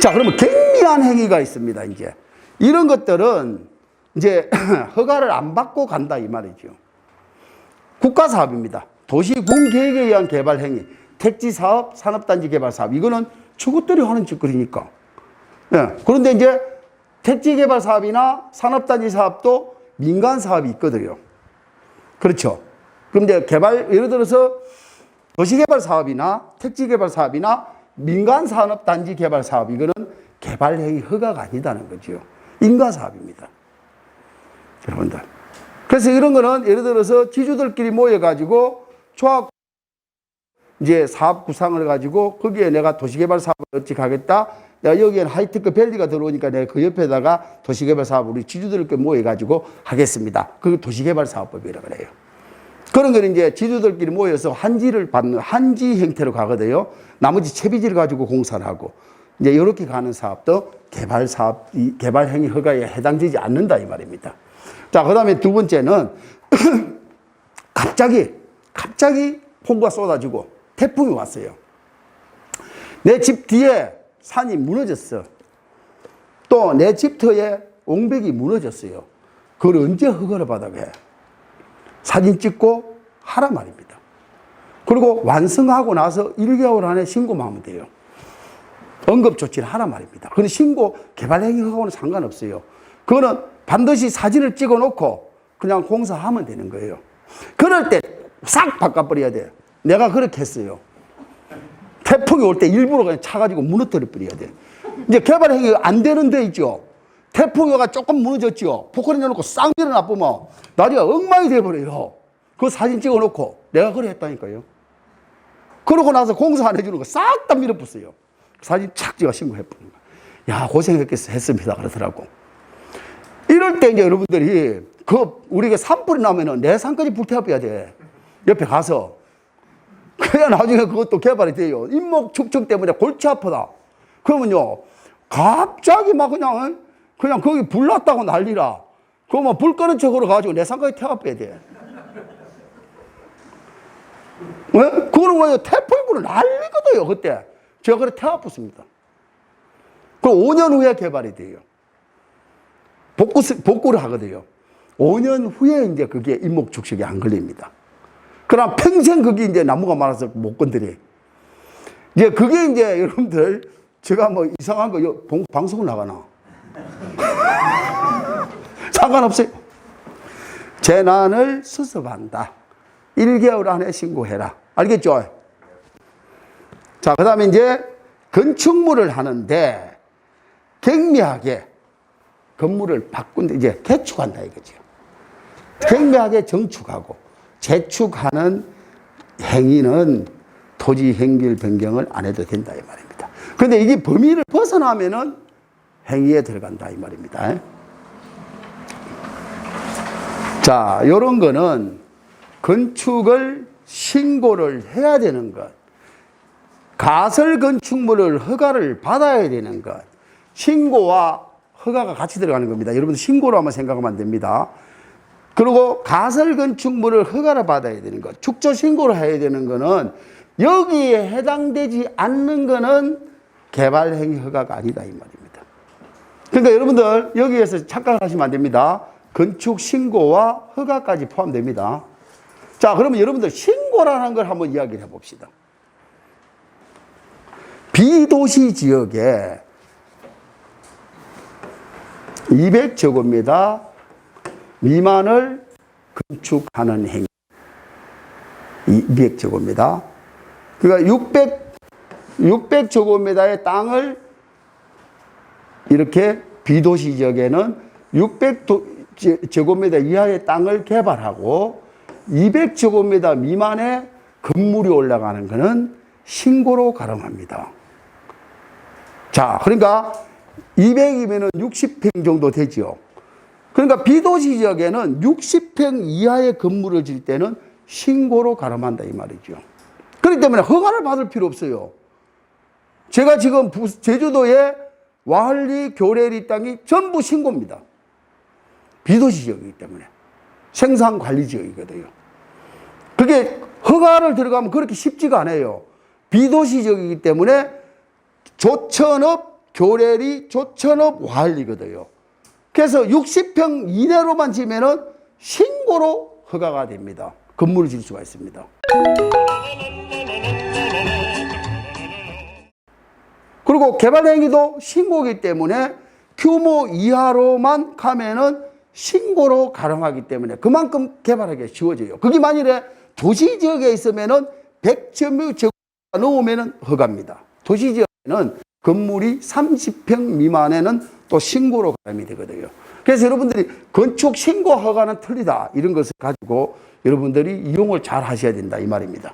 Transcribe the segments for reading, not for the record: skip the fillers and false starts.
자, 그러면 경미한 행위가 있습니다. 이제 이런 것들은 이제 허가를 안 받고 간다 이 말이죠. 국가사업입니다. 도시군계획에 의한 개발 행위, 택지사업, 산업단지 개발 사업, 이거는 저것들이 하는 짓거리니까. 예. 그런데 이제 택지개발 사업이나 산업단지 사업도 민간 사업이 있거든요. 그렇죠. 그럼 이제 예를 들어서 도시개발 사업이나 택지개발 사업이나 민간 산업단지 개발 사업, 이거는 개발행위 허가가 아니다는 거죠. 인가사업입니다. 여러분들. 그래서 이런 거는 예를 들어서 지주들끼리 모여가지고 조합, 이제 사업 구상을 가지고 거기에 내가 도시개발 사업을 어찌 가겠다. 내가 여기에는 하이테크 밸리가 들어오니까 내가 그 옆에다가 도시개발 사업을 우리 지주들끼리 모여가지고 하겠습니다. 그게 도시개발 사업법이라고 그래요. 그런 거는 이제 지주들끼리 모여서 한지를 받는 한지 형태로 가거든요. 나머지 채비지를 가지고 공사를 하고 이제 이렇게 가는 사업도 개발 사업, 개발 행위 허가에 해당되지 않는다 이 말입니다. 자, 그다음에 두 번째는 갑자기 폭우가 쏟아지고 태풍이 왔어요. 내 집 뒤에 산이 무너졌어. 또 내 집터에 옹벽이 무너졌어요. 그걸 언제 허가를 받아게? 사진 찍고 하란 말입니다. 그리고 완성하고 나서 1개월 안에 신고만 하면 돼요. 응급조치를 하란 말입니다. 그건 신고, 개발행위 허가와는 상관없어요. 그거는 반드시 사진을 찍어 놓고 그냥 공사하면 되는 거예요. 그럴 때 싹 바꿔버려야 돼. 내가 그렇게 했어요. 태풍이 올 때 일부러 그냥 차가지고 무너뜨려 버려야 돼. 이제 개발행위가 안 되는 데 있죠. 태풍이 와가 조금 무너졌죠. 포크레인 넣어놓고 싹 밀어놔보면 나중에 엉망이 돼버려요. 그 사진 찍어 놓고 내가 그래 했다니까요. 그러고 나서 공사 안 해주는 거 싹 다 밀어붙어요. 사진 착 찍어 신고해버리는 거야. 야, 고생했습니다. 그러더라고. 이럴 때 이제 여러분들이 우리가 산불이 나면은 내 산까지 불태워야 돼. 옆에 가서. 그래야 나중에 그것도 개발이 돼요. 잇목 축척 때문에 골치 아프다. 그러면요, 갑자기 막 그냥 거기 불 났다고 난리라. 그러면 불 끄는 척으로 가지고 내 산까지 태워야 돼. 왜? 그거는 뭐예요? 태풍이 불을 난리거든요, 그때. 제가 그래 태워봤습니다. 그럼 5년 후에 개발이 돼요. 복구를 하거든요. 5년 후에 이제 그게 잇목 축척이 안 걸립니다. 그럼 평생 그게 이제 나무가 많아서 못 건드려. 이제 그게 이제 여러분들, 제가 뭐 이상한 거 방송을 나가나? 상관없어요. 재난을 수습한다. 1개월 안에 신고해라. 알겠죠? 자, 그 다음에 이제 건축물을 하는데 경미하게 건물을 바꾼다. 이제 개축한다 이거죠. 경미하게 정축하고 재축하는 행위는 토지 행길 변경을 안 해도 된다 이 말입니다. 그런데 이게 범위를 벗어나면은 행위에 들어간다 이 말입니다. 자, 요런 거는 건축을 신고를 해야 되는 것, 가설 건축물을 허가를 받아야 되는 것, 신고와 허가가 같이 들어가는 겁니다. 여러분들 신고로 한번 생각하면 안 됩니다. 그리고 가설 건축물을 허가를 받아야 되는 것, 축조 신고를 해야 되는 거는 여기에 해당되지 않는 거는 개발행위 허가가 아니다 이 말입니다. 그러니까 여러분들 여기에서 착각하시면 안 됩니다. 건축 신고와 허가까지 포함됩니다. 자, 그러면 여러분들 신고라는 걸 한번 이야기를 해봅시다. 비도시 지역에 200제곱미터 미만을 건축하는 행위. 200제곱미터. 그러니까 600제곱미터의 땅을 이렇게 비도시 지역에는 600제곱미터 이하의 땅을 개발하고 200제곱미터 미만의 건물이 올라가는 것은 신고로 가름합니다. 자, 그러니까 200이면 60평 정도 되죠. 그러니까 비도시 지역에는 60평 이하의 건물을 질 때는 신고로 가름한다 이 말이죠. 그렇기 때문에 허가를 받을 필요 없어요. 제가 지금 제주도에 와할리, 교래리 땅이 전부 신고입니다. 비도시 지역이기 때문에. 생산관리 지역이거든요. 그게 허가를 들어가면 그렇게 쉽지가 않아요. 비도시 지역이기 때문에 조천업, 교래리 조천업 완리거든요. 그래서 60평 이내로만 지면은 신고로 허가가 됩니다. 건물을 질 수가 있습니다. 그리고 개발행위도 신고이기 때문에 규모 이하로만 가면은 신고로 가능하기 때문에 그만큼 개발하기가 쉬워져요. 그게 만일에 도시지역에 있으면은 100제곱미터 넘으면은 허가입니다. 도시지역에는 건물이 30평 미만에는 또 신고로 가름이 되거든요. 그래서 여러분들이 건축 신고 허가는 틀리다 이런 것을 가지고 여러분들이 이용을 잘 하셔야 된다 이 말입니다.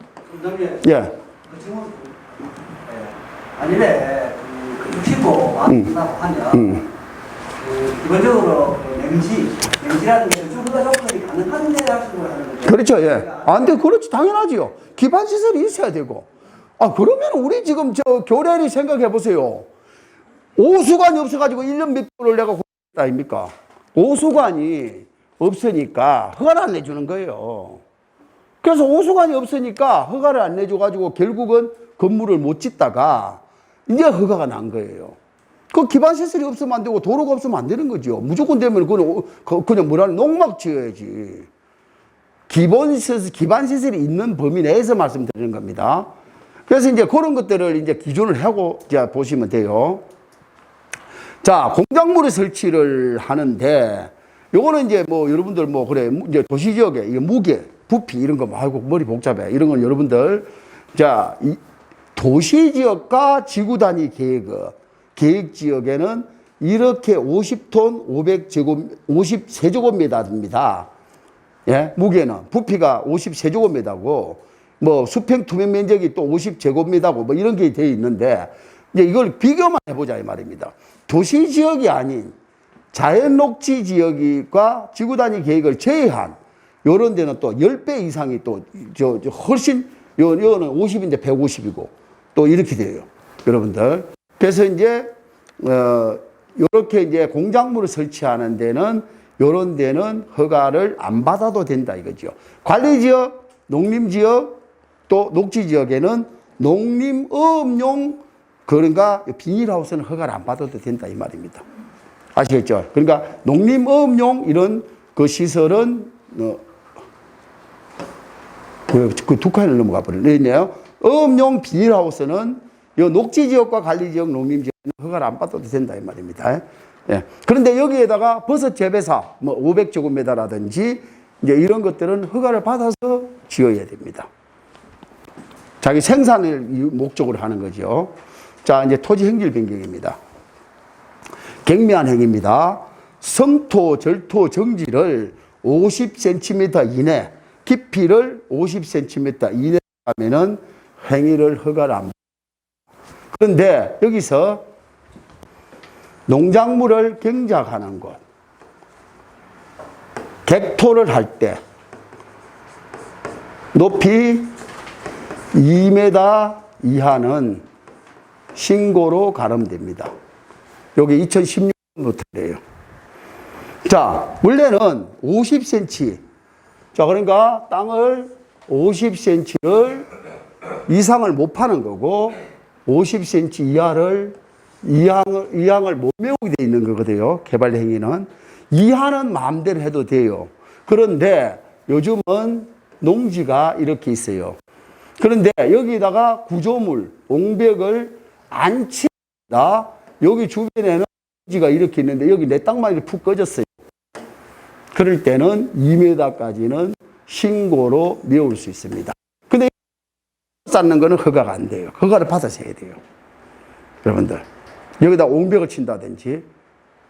예. 아니래 그 신고 한다고 하면 기본적으로 냉지라는 게 주거가 접근이 가능한데 학습을 하는 거죠. 그렇죠. 예. 안 돼. 그렇지. 당연하지요. 기반 시설이 있어야 되고. 아, 그러면 우리 지금 저 교래리 생각해 보세요. 오수관이 없어가지고 1년 몇 개월을 내가 고생했다 아닙니까? 오수관이 없으니까 허가를 안 내주는 거예요. 그래서 오수관이 없으니까 허가를 안 내줘가지고 결국은 건물을 못 짓다가 이제 허가가 난 거예요. 그 기반 시설이 없으면 안 되고 도로가 없으면 안 되는 거죠. 무조건 되면 그냥 뭐라는 농막 지어야지. 기반 시설이 있는 범위 내에서 말씀드리는 겁니다. 그래서 이제 그런 것들을 이제 기준을 하고 이제 보시면 돼요. 자, 공작물의 설치를 하는데 요거는 이제 뭐 여러분들 뭐 그래 이제 도시지역에 이게 무게, 부피 이런 거 말고 머리 복잡해. 이런 건 여러분들 자, 이 도시지역과 지구 단위 계획 지역에는 이렇게 50톤 53제곱미터입니다. 예, 무게는 부피가 53제곱미터고 뭐 수평 투명 면적이 또 50제곱미터고 뭐 이런 게 돼 있는데 이제 이걸 비교만 해보자 이 말입니다. 도시 지역이 아닌 자연 녹지 지역과 지구 단위 계획을 제외한 요런 데는 또 10배 이상이 또 훨씬 요거는 50인데 150이고 또 이렇게 돼요. 여러분들. 그래서 이제 요렇게 이제 공작물을 설치하는 데는 요런 데는 허가를 안 받아도 된다 이거죠. 관리지역, 농림지역, 또 녹지지역에는 농림어업용 그러니까 비닐하우스는 허가를 안 받아도 된다 이 말입니다. 아시겠죠? 그러니까 농림어업용 이런 그 시설은 그 두 칸을 넘어가 버리네요. 어업용 비닐하우스는 요 녹지지역과 관리지역, 농림지역은 허가를 안 받아도 된다 이 말입니다. 예. 그런데 여기에다가 버섯 재배사 뭐 500제곱미터라든지 이제 이런 것들은 허가를 받아서 지어야 됩니다. 자기 생산을 목적으로 하는 거죠. 자, 이제 토지 행질 변경입니다. 경미한 행위입니다. 성토, 절토, 정지를 50cm 이내, 깊이를 50cm 이내 하면은 행위를 허가를 안 받습니다. 그런데 여기서 농작물을 경작하는 것, 객토를 할 때 높이 2m 이하는 신고로 가름됩니다. 여기 2016년부터래요. 자, 원래는 50cm. 자, 그러니까 땅을 50cm를 이상을 못 파는 거고 50cm 이항을 못 메우게 돼 있는 거거든요. 개발 행위는. 이하는 마음대로 해도 돼요. 그런데 요즘은 농지가 이렇게 있어요. 그런데 여기다가 구조물, 옹벽을 안 칩니다. 여기 주변에는 농지가 이렇게 있는데 여기 내 땅만 이렇게 푹 꺼졌어요. 그럴 때는 2m까지는 신고로 메울 수 있습니다. 근데 쌓는 거는 허가가 안 돼요. 허가를 받아서 해야 돼요. 여러분들. 여기다 옹벽을 친다든지,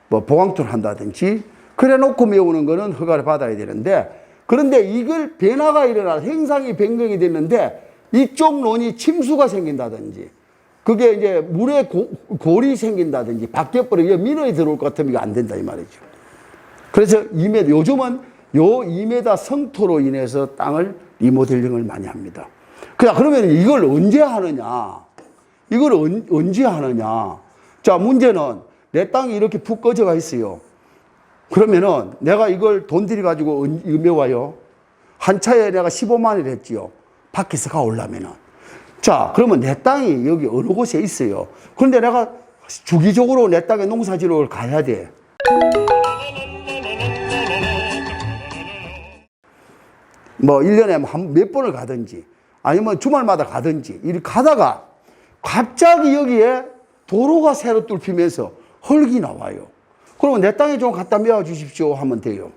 뭐 보강토를 한다든지, 그래 놓고 메우는 거는 허가를 받아야 되는데, 그런데 이걸 변화가 일어나, 행상이 변경이 됐는데, 이쪽 논이 침수가 생긴다든지, 그게 이제 물에 골이 생긴다든지, 바뀌어버리고, 민원이 들어올 것 같으면 이거 안 된다, 이 말이죠. 그래서 2m, 요즘은 요 2m 성토로 인해서 땅을 리모델링을 많이 합니다. 그러면 이걸 언제 하느냐? 이걸 언제 하느냐? 자, 문제는 내 땅이 이렇게 푹 꺼져가 있어요. 그러면은 내가 이걸 돈 들여가지고 메워요. 한 차에 내가 15만 원을 했지요. 밖에서 가오려면은. 자, 그러면 내 땅이 여기 어느 곳에 있어요. 그런데 내가 주기적으로 내 땅에 농사지러 가야 돼. 뭐 1년에 몇 번을 가든지 아니면 주말마다 가든지 이렇게 가다가 갑자기 여기에 도로가 새로 뚫히면서 흙이 나와요. 그러면 내 땅에 좀 갖다 메워 주십시오 하면 돼요.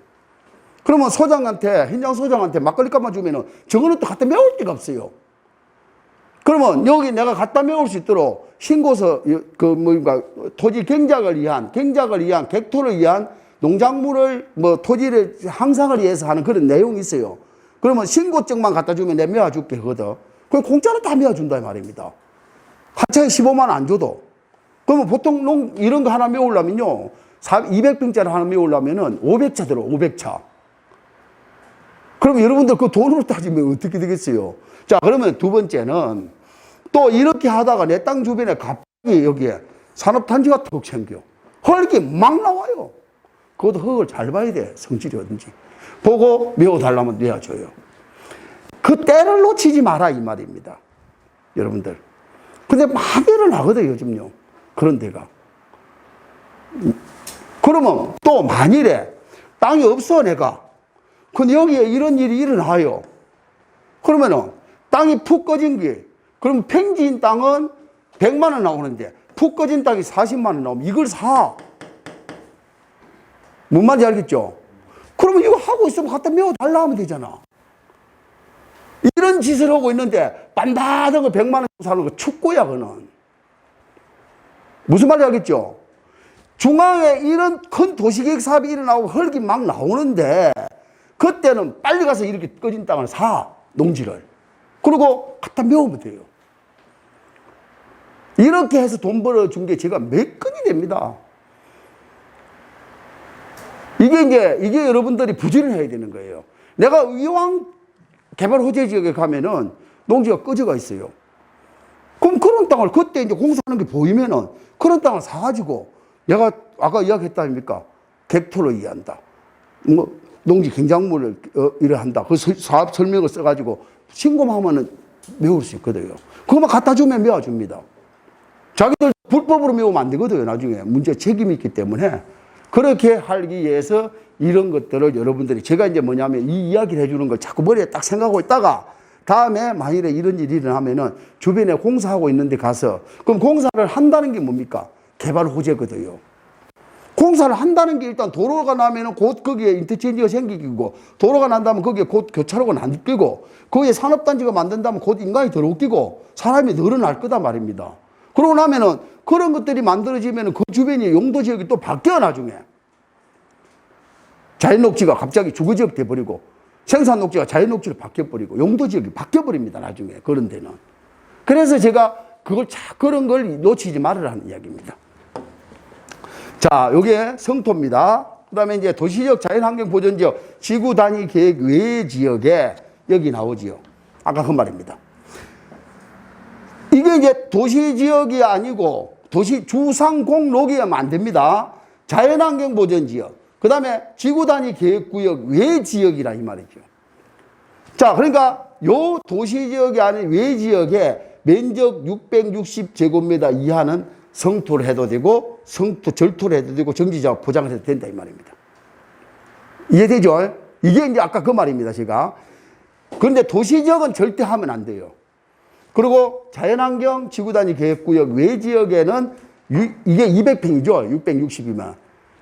그러면 소장한테, 현장 소장한테 막걸리 값만 주면은 저거는 또 갖다 메울 데가 없어요. 그러면 여기 내가 갖다 메울 수 있도록 신고서, 토지 경작을 위한, 객토를 위한 농작물을, 토지를 향상을 위해서 하는 그런 내용이 있어요. 그러면 신고증만 갖다 주면 내가 메워줄게 하거든. 그럼 공짜로 다 메워준다, 말입니다. 한 차에 15만 원 안 줘도. 그러면 보통 이런 거 하나 메우려면요, 200평짜리 하나 메우려면은 500차 들어, 500차. 그러면 여러분들 그 돈으로 따지면 어떻게 되겠어요? 자, 그러면 두 번째는 또 이렇게 하다가 내 땅 주변에 갑자기 여기에 산업단지가 턱 생겨. 흙이 막 나와요. 그것도 흙을 잘 봐야 돼. 성질이 어딘지. 보고 메워달라면 메워줘요. 그 때를 놓치지 마라, 이 말입니다. 여러분들. 근데 막 일어나거든요, 요즘요. 그런 데가. 그러면 또 만일에 땅이 없어, 내가. 근데 여기에 이런 일이 일어나요. 그러면은 땅이 푹 꺼진 게, 그럼 팽지인 땅은 100만 원 나오는데 푹 꺼진 땅이 40만 원 나오면 이걸 사. 뭔 말인지 알겠죠? 그러면 이거 하고 있으면 갖다 메워달라 하면 되잖아. 이런 짓을 하고 있는데 빤빤한 거 100만 원 사는 거 축구야, 그거는. 무슨 말인지 알겠죠? 중앙에 이런 큰 도시계획 사업이 일어나고 흙이 막 나오는데 그때는 빨리 가서 이렇게 꺼진 땅을 사, 농지를. 그리고 갖다 메우면 돼요. 이렇게 해서 돈 벌어준 게 제가 몇 건이 됩니다. 이게 여러분들이 부지런해야 되는 거예요. 내가 이왕 개발 호재 지역에 가면은 농지가 꺼져가 있어요. 그럼 그런 땅을 그때 이제 공사하는 게 보이면은 그런 땅을 사가지고 내가 아까 이야기했다 아닙니까? 객토를 이해한다. 농지 경작물을 이래한다. 그 사업 설명을 써가지고 신고만 하면은 메울 수 있거든요. 그거만 갖다 주면 메워줍니다. 자기들 불법으로 메우면 안 되거든요. 나중에 문제 책임이 있기 때문에 그렇게 하기 위해서 이런 것들을 여러분들이 제가 이제 뭐냐면 이 이야기를 해주는 걸 자꾸 머리에 딱 생각하고 있다가 다음에 만일에 이런 일이 일어나면은 주변에 공사하고 있는데 가서 그럼 공사를 한다는 게 뭡니까? 개발 호재거든요. 공사를 한다는 게 일단 도로가 나면은 곧 거기에 인터체인지가 생기고 도로가 난다면 거기에 곧 교차로가 난끼고 거기에 산업단지가 만든다면 곧 인간이 들어오기고 사람이 늘어날 거다 말입니다. 그러고 나면은 그런 것들이 만들어지면은 그 주변이 용도 지역이 또 바뀌어 나중에. 자연녹지가 갑자기 주거지역 돼버리고 생산녹지가 자연녹지로 바뀌어버리고 용도 지역이 바뀌어버립니다. 나중에 그런 데는. 그래서 제가 그런 걸 놓치지 말으라는 이야기입니다. 자, 요게 성토입니다. 그 다음에 이제 도시적 자연환경보전지역 지구 단위 계획 외 지역에 여기 나오지요. 아까 그 말입니다. 이게 이제 도시지역이 아니고 도시 주상공록이면 안 됩니다. 자연환경보전지역. 그 다음에 지구 단위 계획구역 외 지역이라 이 말이죠. 자, 그러니까 요 도시지역이 아닌 외 지역에 면적 660제곱미터 이하는 성토를 해도 되고 절토를 해도 되고 정지자가 보장을 해도 된다 이 말입니다. 이해되죠? 이게 이제 아까 그 말입니다, 제가. 그런데 도시지역은 절대 하면 안 돼요. 그리고 자연환경 지구단위 계획구역 외 지역에는 이게 200평이죠. 660이면.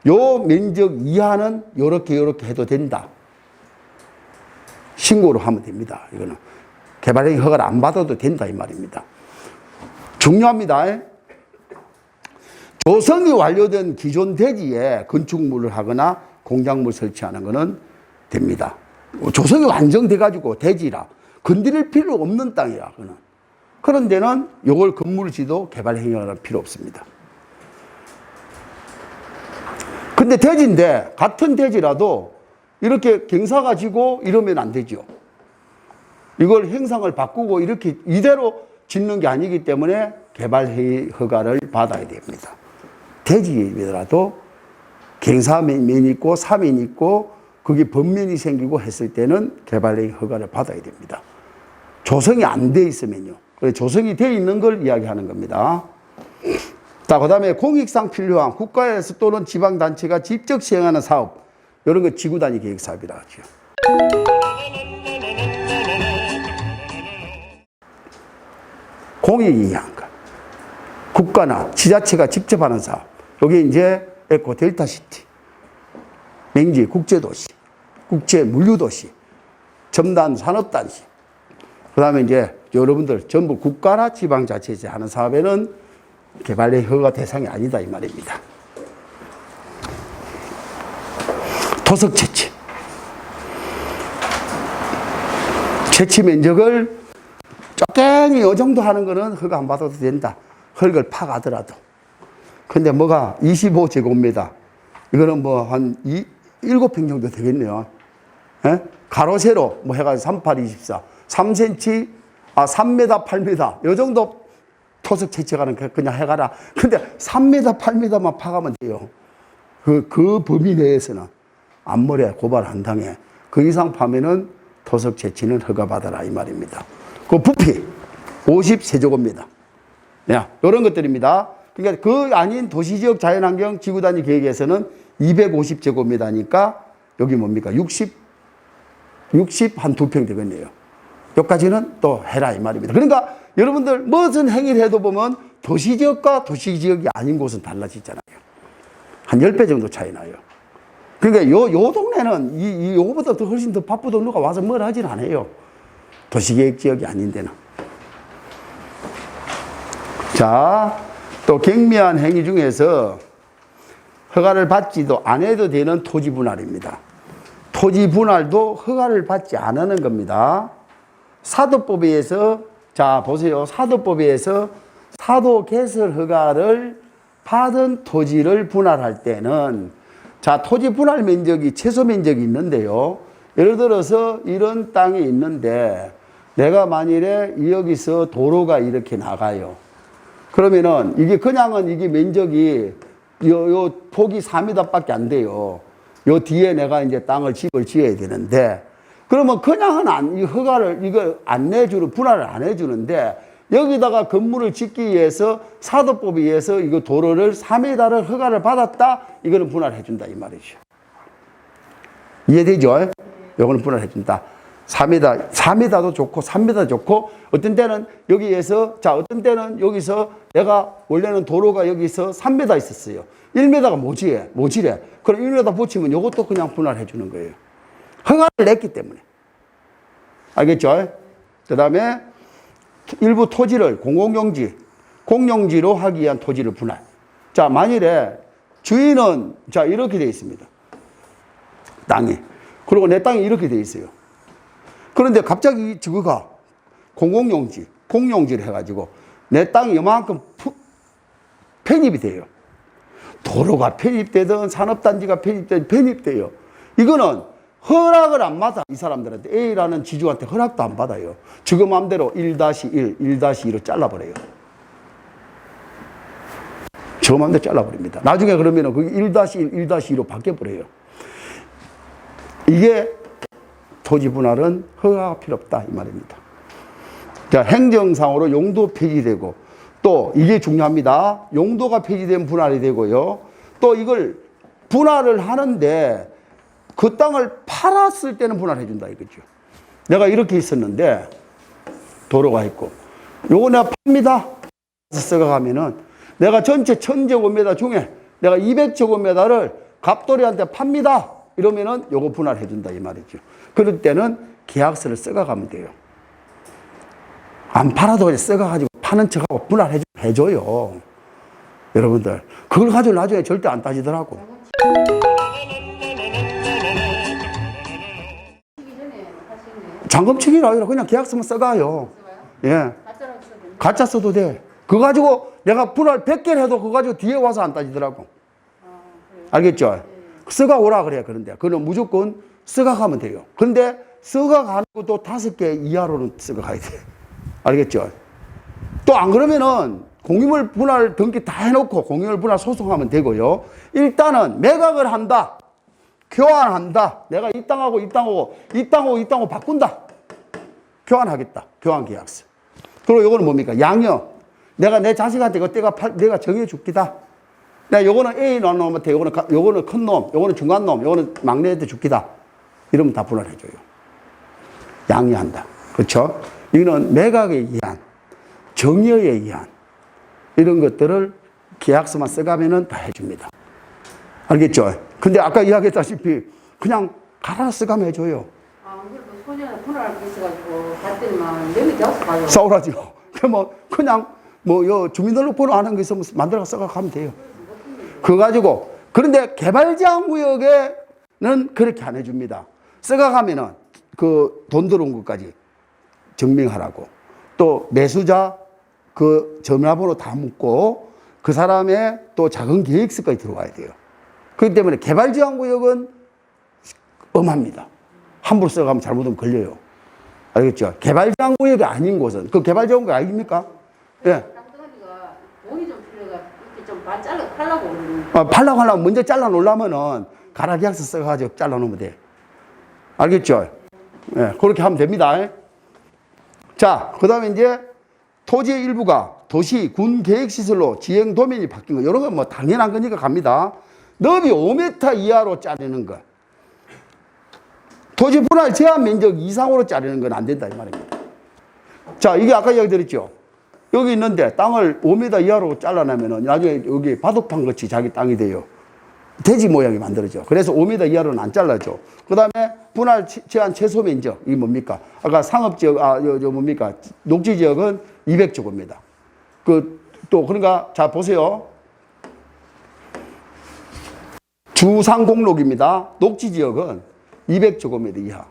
요 면적 이하는 요렇게 해도 된다. 신고를 하면 됩니다. 이거는. 개발행위 허가를 안 받아도 된다 이 말입니다. 중요합니다. 조성이 완료된 기존 대지에 건축물을 하거나 공작물 설치하는 것은 됩니다. 조성이 완성돼가지고 대지라 건드릴 필요 없는 땅이야. 그런 데는 이걸 건물을 지도 개발행위할 필요 없습니다. 근데 대지인데 같은 대지라도 이렇게 경사가 지고 이러면 안 되죠. 이걸 행상을 바꾸고 이렇게 이대로 짓는 게 아니기 때문에 개발행위 허가를 받아야 됩니다. 대지이더라도 갱사면이 있고 사면이 있고 그게 범면이 생기고 했을 때는 개발행위 허가를 받아야 됩니다. 조성이 안 돼 있으면요. 조성이 돼 있는 걸 이야기하는 겁니다. 자, 그 다음에 공익상 필요한 국가에서 또는 지방단체가 직접 시행하는 사업, 이런 거 지구단위 계획 사업이라고 하죠. 공익이 한 거. 국가나 지자체가 직접 하는 사업. 여기 이제 에코 델타시티, 맹지 국제도시, 국제 물류도시, 첨단 산업단지. 그 다음에 이제 여러분들 전부 국가나 지방자치에서 하는 사업에는 개발의 허가 대상이 아니다 이 말입니다. 토석 채취. 채취 면적을 적당히 이 정도 하는 거는 허가 안 받아도 된다. 흙을 파가더라도. 근데 뭐가 25제곱미터. 이거는 뭐 한 7평 정도 되겠네요. 예? 가로 세로 뭐 해가지고 38, 24. 3cm, 3m, 8m. 요 정도 토석 채취가는 그냥 해가라. 근데 3m, 8m만 파가면 돼요. 그 범위 내에서는 암몰에 고발 안 당해. 그 이상 파면은 토석 채취는 허가받아라 이 말입니다. 그 부피 50세제곱미터. 야, 이런 것들입니다. 그러니까 그 아닌 도시지역 자연환경 지구단위 계획에서는 250제곱미터니까 여기 뭡니까? 60 한 2평 되겠네요. 여기까지는 또 해라 이 말입니다. 그러니까 여러분들 무슨 행위를 해도 보면 도시지역과 도시지역이 아닌 곳은 달라지잖아요. 한 10배 정도 차이 나요. 그러니까 요 동네는 요거보다 더 훨씬 더 바쁘던 누가 와서 뭘 하진 않아요. 도시계획 지역이 아닌 데는. 자, 또 경미한 행위 중에서 허가를 받지도 안 해도 되는 토지 분할입니다. 토지 분할도 허가를 받지 않는 겁니다. 사도법에 의해서, 자, 보세요. 사도법에 의해서 사도 개설 허가를 받은 토지를 분할할 때는, 자, 토지 분할 면적이 최소 면적이 있는데요. 예를 들어서 이런 땅이 있는데 내가 만일에 여기서 도로가 이렇게 나가요. 그러면은 이게 그냥은 이게 면적이 요 폭이 4m 밖에 안 돼요. 요 뒤에 내가 이제 집을 지어야 되는데, 그러면 그냥은 이 허가를 이걸 안 내주는, 분할을 안 해주는데, 여기다가 건물을 짓기 위해서 사도법에 의해서 이거 도로를 3m를 허가를 받았다, 이거는 분할해준다 이 말이죠. 이해되죠? 이거는 분할해준다. 4m도 좋고 3m도 좋고, 어떤 때는 여기에서, 자, 어떤 때는 여기서 내가 원래는 도로가 여기서 3m 있었어요. 1m가 모지래. 그럼 1m 붙이면 이것도 그냥 분할해 주는 거예요. 허가를 냈기 때문에. 알겠죠? 그 다음에 일부 토지를 공용지로 하기 위한 토지를 분할. 자, 만일에 주인은, 자, 이렇게 되어 있습니다. 땅이. 그리고 내 땅이 이렇게 되어 있어요. 그런데 갑자기 저거가 공용지를 해가지고 내 땅이 이만큼 편입이 돼요. 도로가 편입되든 산업단지가 편입되든 편입돼요. 이거는 허락을 안 받아. 이 사람들한테 A라는 지주한테 허락도 안 받아요. 지그 맘대로 1-1, 1-2로 잘라버려요. 저 맘대로 잘라버립니다. 나중에 그러면은 그게 1-1, 1-2로 바뀌어버려요. 이게 토지 분할은 허가가 필요 없다 이 말입니다. 자, 행정상으로 용도 폐지되고, 또 이게 중요합니다. 용도가 폐지되면 분할이 되고요. 또 이걸 분할을 하는데 그 땅을 팔았을 때는 분할해 준다 이거죠. 내가 이렇게 있었는데 도로가 있고 요거 내가 팝니다. 써가면은 내가 전체 1000제곱미터 중에 내가 200제곱미터를 갑돌이한테 팝니다. 이러면은 요거 분할해 준다 이 말이죠. 그럴 때는 계약서를 써가면 돼요. 안 팔아도 써가지고 파는 척하고 분할해줘요. 여러분들 그걸 가지고 나중에 절대 안 따지더라고. 잔금치기라 아니라 그냥 계약서만 써가요. 예. 가짜 써도 돼. 그거 가지고 내가 분할 100개를 해도 그거 가지고 뒤에 와서 안 따지더라고. 알겠죠? 써가 오라 그래. 그런데 그는 무조건 써가 가면 돼요. 근데 써가 가는 것도 5개 이하로는 써가 가야 돼. 알겠죠? 또 안 그러면은 공유물 분할 등기 다 해놓고 공유물 분할 소송하면 되고요. 일단은 매각을 한다. 교환한다. 내가 이 땅하고 이 땅하고 이 땅하고 이 땅하고 바꾼다. 교환하겠다. 교환 계약서. 그리고 이거는 뭡니까? 양형. 내가 내 자식한테 그 내가 정해줄기다. 내가 요거는 A 놈한테, 요거는 큰 놈, 요거는 중간 놈, 요거는 막내한테 줄기다. 이러면 다 분할해줘요. 양해한다. 그렇죠? 이거는 매각에 의한, 정여에 의한 이런 것들을 계약서만 써가면은 다 해줍니다. 알겠죠? 근데 아까 이야기했다시피 그냥 갈아 써가면 해줘요. 아, 그래도 소녀는 분할 있어가지고 갔더니만 명이 되었어 가지고. 싸우라죠. 요 주민등록번호 아는 거 있으면 만들어서 써가면 돼요. 그거 가지고. 그런데 개발제한 구역에는 그렇게 안 해줍니다. 써가면은 그 돈 들어온 것까지 증명하라고. 또 매수자 그 전화번호 다 묻고 그 사람의 또 작은 계획서까지 들어와야 돼요. 그렇기 때문에 개발제한구역은 엄합니다. 함부로 써가면 잘못하면 걸려요. 알겠죠? 개발제한구역이 아닌 곳은 그 개발제한구역 아닙니까? 예. 땅덩어리가 돈이 좀 필요가 이렇게 좀 잘라 팔라고 그러는. 팔라고 하려면 먼저 잘라 놓으려면은 가락계약서 써가지고 잘라 놓으면 돼. 알겠죠? 예, 그렇게 하면 됩니다. 자, 그 다음에 이제 토지의 일부가 도시, 군 계획시설로 지형 도면이 바뀐 거, 이런 건 뭐 당연한 거니까 갑니다. 너비 5m 이하로 자르는 거. 토지 분할 제한 면적 이상으로 자르는 건 안 된다, 이 말입니다. 자, 이게 아까 이야기 드렸죠. 여기 있는데 땅을 5m 이하로 잘라내면은 나중에 여기 바둑판 같이 자기 땅이 돼요. 돼지 모양이 만들어져. 그래서 5m 이하로는 안 잘라줘. 그 다음에 분할 제한 최소 면적, 이게 뭡니까? 아까 상업지역, 뭡니까? 녹지지역은 200제곱미터. 그러니까, 자, 보세요. 주상공록입니다. 녹지지역은 200제곱미터 이하.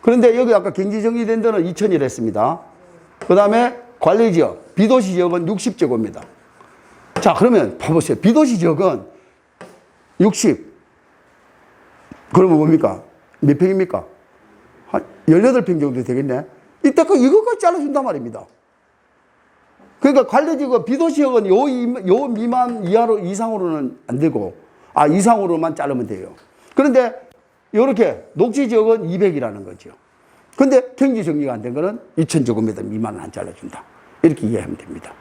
그런데 여기 아까 경지정리된 데는 2000이라 했습니다. 그 다음에 관리지역, 비도시지역은 60제곱미터. 자, 그러면 봐보세요. 비도시지역은 60. 그러면 뭡니까? 몇 평입니까? 한 18평 정도 되겠네. 이때까지 이것까지 잘라준단 말입니다. 그러니까 관리지역, 비도시역은 요 미만 이상으로는 안 되고, 이상으로만 자르면 돼요. 그런데 이렇게 녹지지역은 200이라는 거죠. 근데 경지 정리가 안 된 거는 2000제곱미터 미만은 안 잘라준다. 이렇게 이해하면 됩니다.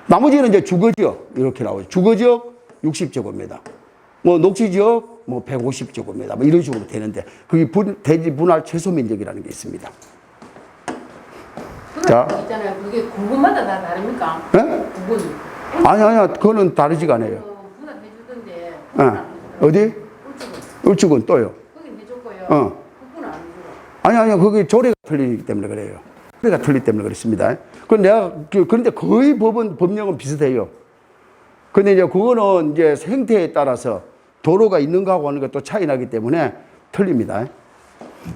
나머지는 이제 주거지역, 이렇게 나오죠. 주거지역 60제곱미터. 뭐 녹지지역 뭐 150제곱미터 뭐 이런 식으로 되는데 그게 대지 분할 최소 면적이라는 게 있습니다. 자, 있잖아요. 그게 구분마다 다 다릅니까? 네? 구분. 아니야, 그거는 다르지가 않아요. 분할 해주던데. 어디? 울주군 또요. 거긴 해줬고요. 구분 안 해주고. 아니야, 그게 조례가 틀리기 때문에 그래요. 조례가 틀리기 때문에 그렇습니다. 그런데 거의 법령은 비슷해요. 근데 이제 그거는 이제 생태에 따라서 도로가 있는 거하고 하는 것도 차이 나기 때문에 틀립니다.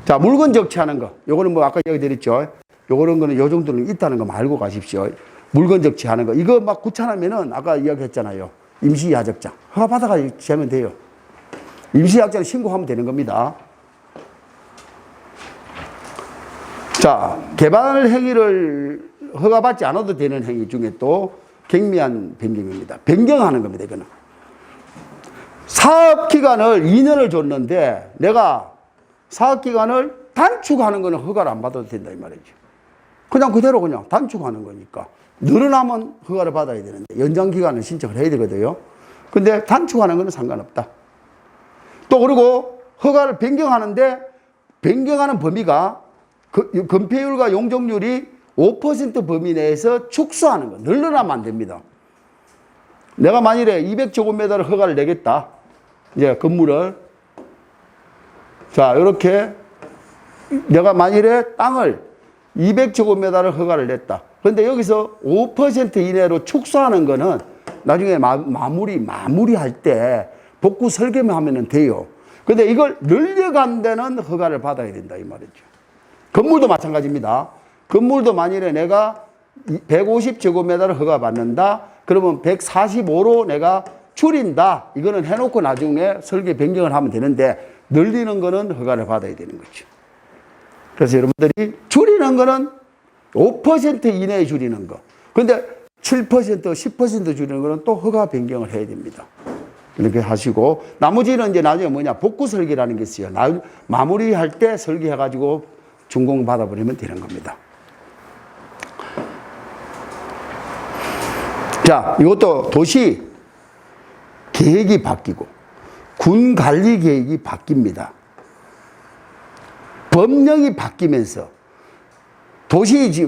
자, 물건 적치하는 거. 요거는 뭐 아까 얘기 드렸죠. 요거는 거는 요 정도는 있다는 거 말고 가십시오. 물건 적치하는 거. 이거 막 귀찮으면은 아까 이야기했잖아요. 임시야적장. 허가받아가지고 하면 돼요. 임시야적장 신고하면 되는 겁니다. 자, 개발 행위를 허가받지 않아도 되는 행위 중에 또 경미한 변경입니다. 변경하는 겁니다, 이거는. 사업기간을 2년을 줬는데 내가 사업기간을 단축하는 거는 허가를 안 받아도 된다, 이 말이죠. 그냥 그대로 그냥 단축하는 거니까. 늘어나면 허가를 받아야 되는데 연장기간을 신청을 해야 되거든요. 근데 단축하는 거는 상관없다. 또 그리고 허가를 변경하는데 변경하는 범위가 건폐율과 용적률이 5% 범위 내에서 축소하는 거. 늘어나면 안 됩니다. 내가 만일에 200제곱미터를 허가를 내겠다. 이제 건물을. 자, 이렇게 내가 만일에 땅을 200제곱미터를 허가를 냈다. 그런데 여기서 5% 이내로 축소하는 거는 나중에 마무리할 때 복구 설계만 하면 돼요. 근데 이걸 늘려간 데는 허가를 받아야 된다, 이 말이죠. 건물도 마찬가지입니다. 건물도 만일에 내가 150제곱미터를 허가 받는다. 그러면 145로 내가 줄인다. 이거는 해놓고 나중에 설계 변경을 하면 되는데 늘리는 거는 허가를 받아야 되는 거죠. 그래서 여러분들이 줄이는 거는 5% 이내에 줄이는 거. 근데 7%, 10% 줄이는 거는 또 허가 변경을 해야 됩니다. 이렇게 하시고 나머지는 이제 나중에 복구 설계라는 게 있어요. 마무리할 때 설계해가지고 준공 받아버리면 되는 겁니다. 자, 이것도 도시 계획이 바뀌고 군 관리 계획이 바뀝니다. 법령이 바뀌면서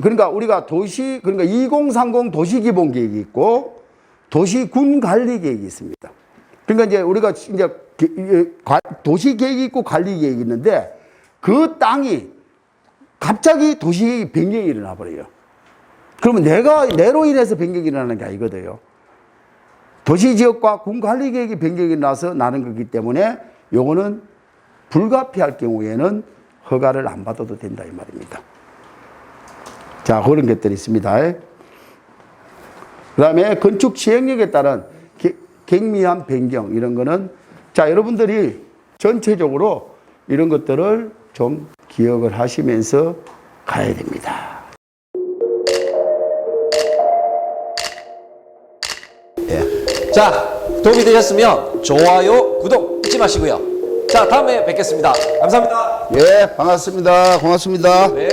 그러니까 우리가 그러니까 2030 도시기본 계획이 있고 도시군 관리 계획이 있습니다. 그러니까 이제 우리가 이제 도시 계획이 있고 관리 계획이 있는데 그 땅이 갑자기 도시 변경이 일어나 버려요. 그러면 내로 인해서 변경이 일어나는 게 아니거든요. 도시지역과 군관리계획이 변경이 나서 나는 거기 때문에 요거는 불가피할 경우에는 허가를 안 받아도 된다 이 말입니다. 자, 그런 것들이 있습니다. 그 다음에 건축 시행령에 따른 경미한 변경 이런 거는 자, 여러분들이 전체적으로 이런 것들을 좀 기억을 하시면서 가야 됩니다. 예. 자, 도움이 되셨으면 좋아요, 구독 잊지 마시고요. 자, 다음에 뵙겠습니다. 감사합니다. 예, 반갑습니다. 고맙습니다. 네.